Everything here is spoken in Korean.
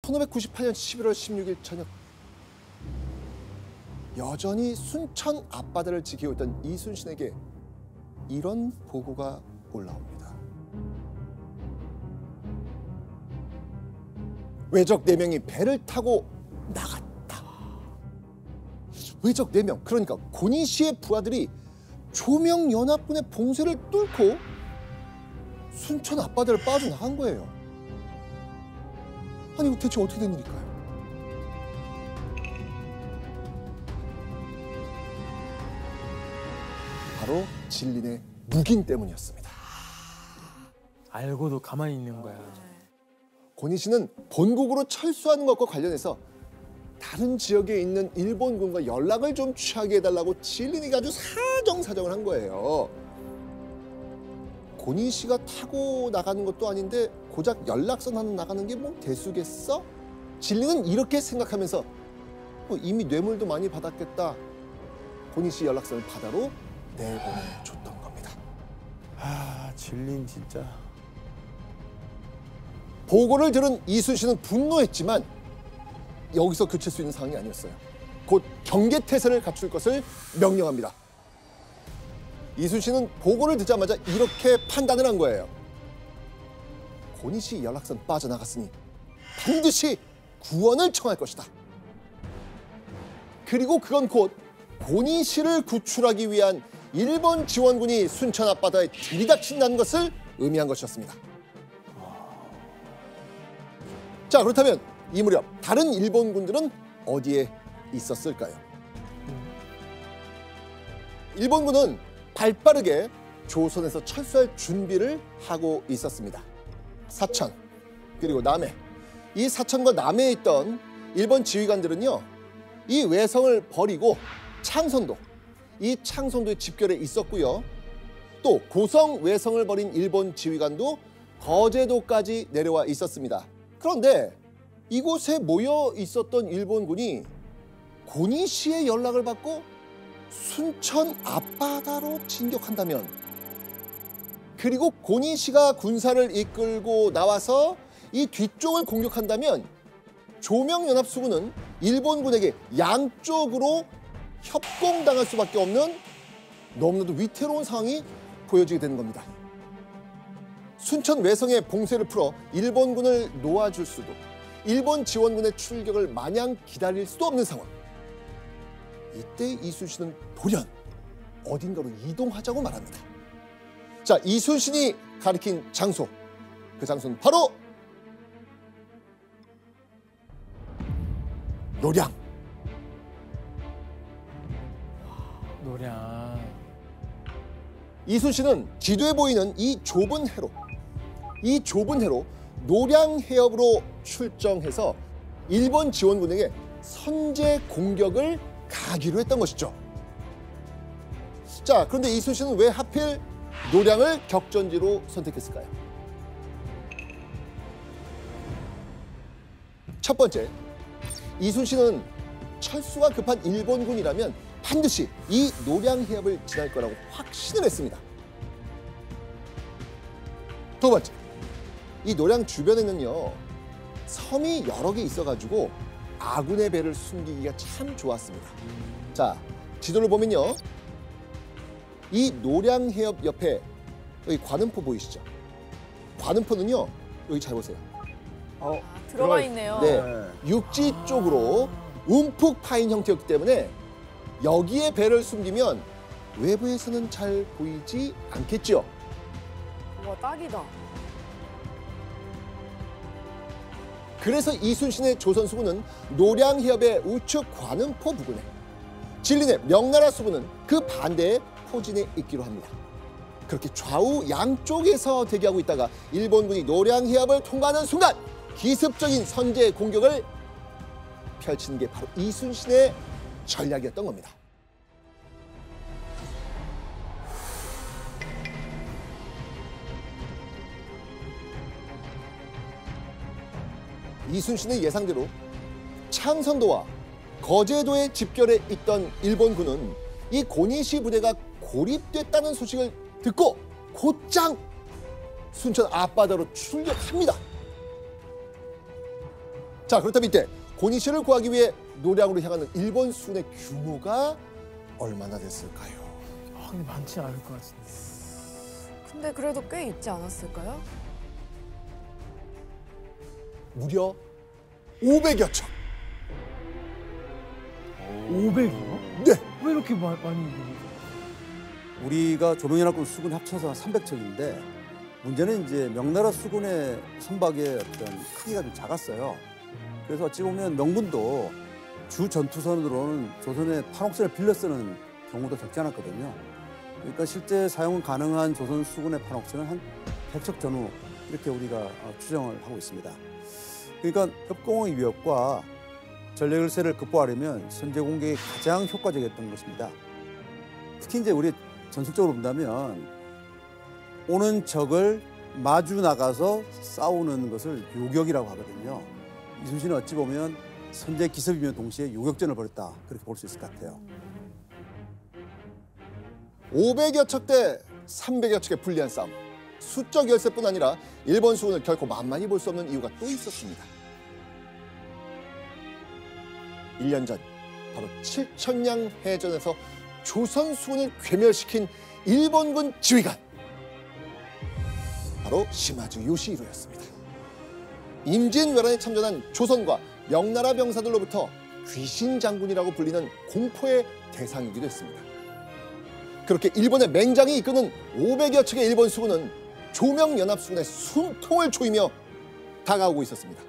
1598년 11월 16일 저녁, 여전히 순천 앞바다를 지키고 있던 이순신에게 이런 보고가 올라옵니다. 왜적 4명이 배를 타고 나갔다. 왜적 4명, 그러니까 고니시의 부하들이 조명연합군의 봉쇄를 뚫고 순천 앞바다를 빠져나간 거예요. 아니, 이거 대체 어떻게 된 일일까요? 바로 진린의 묵인 때문이었습니다. 알고도 가만히 있는 거야. 고니시는 본국으로 철수하는 것과 관련해서 다른 지역에 있는 일본군과 연락을 좀 취하게 해달라고 진린이가 아주 사정사정을 한 거예요. 고니시가 타고 나가는 것도 아닌데 고작 연락선 하나 나가는 게 뭐 대수겠어? 진린은 이렇게 생각하면서 이미 뇌물도 많이 받았겠다. 고니시 연락선을 바다로 내보내줬던 겁니다. 아, 진린 진짜. 보고를 들은 이순신은 분노했지만 여기서 그칠 수 있는 상황이 아니었어요. 곧 경계태세를 갖출 것을 명령합니다. 이순신은 보고를 듣자마자 이렇게 판단을 한 거예요. 고니시 연락선 빠져나갔으니 반드시 구원을 청할 것이다. 그리고 그건 곧 고니시를 구출하기 위한 일본 지원군이 순천 앞바다에 들이닥친다는 것을 의미한 것이었습니다. 자, 그렇다면 이 무렵 다른 일본군들은 어디에 있었을까요? 일본군은 발빠르게 조선에서 철수할 준비를 하고 있었습니다. 사천, 그리고 남해. 이 사천과 남해에 있던 일본 지휘관들은요, 이 외성을 버리고 창선도, 이 창선도에 집결해 있었고요. 또 고성 외성을 버린 일본 지휘관도 거제도까지 내려와 있었습니다. 그런데 이곳에 모여 있었던 일본군이 고니시의 연락을 받고 순천 앞바다로 진격한다면, 그리고 고니시가 군사를 이끌고 나와서 이 뒤쪽을 공격한다면 조명연합수군은 일본군에게 양쪽으로 협공당할 수밖에 없는 너무나도 위태로운 상황이 보여지게 되는 겁니다. 순천 외성의 봉쇄를 풀어 일본군을 놓아줄 수도, 일본 지원군의 출격을 마냥 기다릴 수도 없는 상황. 이때 이순신은 돌연 어딘가로 이동하자고 말합니다. 자, 이순신이 가리킨 장소, 그 장소는 바로 노량. 노량. 이순신은 지도에 보이는 이 좁은 해로 노량 해협으로 출정해서 일본 지원군에게 선제 공격을 가기로 했던 것이죠. 자, 그런데 이순신은 왜 하필 노량을 격전지로 선택했을까요? 첫 번째, 이순신은 철수가 급한 일본군이라면 반드시 이 노량 해협을 지날 거라고 확신을 했습니다. 두 번째, 이 노량 주변에는요, 섬이 여러 개 있어가지고 아군의 배를 숨기기가 참 좋았습니다. 자, 지도를 보면요, 이 노량 해협 옆에 여기 관음포 보이시죠? 관음포는요, 여기 잘 보세요. 들어가 있네요. 네, 육지 쪽으로 움푹 파인 형태였기 때문에 여기에 배를 숨기면 외부에서는 잘 보이지 않겠죠. 와, 딱이다. 그래서 이순신의 조선수군은 노량 해협의 우측 관음포 부근에, 진린의 명나라 수군은 그 반대의 포진에 있기로 합니다. 그렇게 좌우 양쪽에서 대기하고 있다가 일본군이 노량 해협을 통과하는 순간 기습적인 선제 공격을 펼치는 게 바로 이순신의 전략이었던 겁니다. 이순신의 예상대로 창선도와 거제도에 집결해 있던 일본군은 이 고니시 부대가 고립됐다는 소식을 듣고 곧장 순천 앞바다로 출격합니다. 자, 그렇다면 이때 고니시를 구하기 위해 노량으로 향하는 일본 수군의 규모가 얼마나 됐을까요? 아, 근데 많지 않을 것 같은데. 근데 그래도 꽤 있지 않았을까요? 무려 500여 척. 500이요? 네. 왜 이렇게 많이 있는 우리가 조명연합군 수군 합쳐서 300척인데 문제는 이제 명나라 수군의 선박의 어떤 크기가 좀 작았어요. 그래서 어찌 보면 명군도 주 전투선으로는 조선의 판옥선을 빌려 쓰는 경우도 적지 않았거든요. 그러니까 실제 사용 가능한 조선 수군의 판옥선은 한 100척 전후 이렇게 우리가 추정을 하고 있습니다. 그러니까 협공의 위협과 전력을세를 극복하려면 선제 공격이 가장 효과적이었던 것입니다. 특히 이제 우리 전술적으로 본다면 오는 적을 마주 나가서 싸우는 것을 요격이라고 하거든요. 이순신은 어찌 보면 선제 기습이며 동시에 요격전을 벌였다 그렇게 볼 수 있을 것 같아요. 500여 척 대 300여 척의 불리한 싸움. 수적 열세뿐 아니라 일본 수군을 결코 만만히 볼 수 없는 이유가 또 있었습니다. 1년 전 바로 칠천량 해전에서 조선 수군을 괴멸시킨 일본군 지휘관, 바로 시마즈 요시히로였습니다. 임진왜란에 참전한 조선과 명나라 병사들로부터 귀신 장군이라고 불리는 공포의 대상이기도 했습니다. 그렇게 일본의 맹장이 이끄는 500여 척의 일본 수군은 조명연합수군의 숨통을 조이며 다가오고 있었습니다.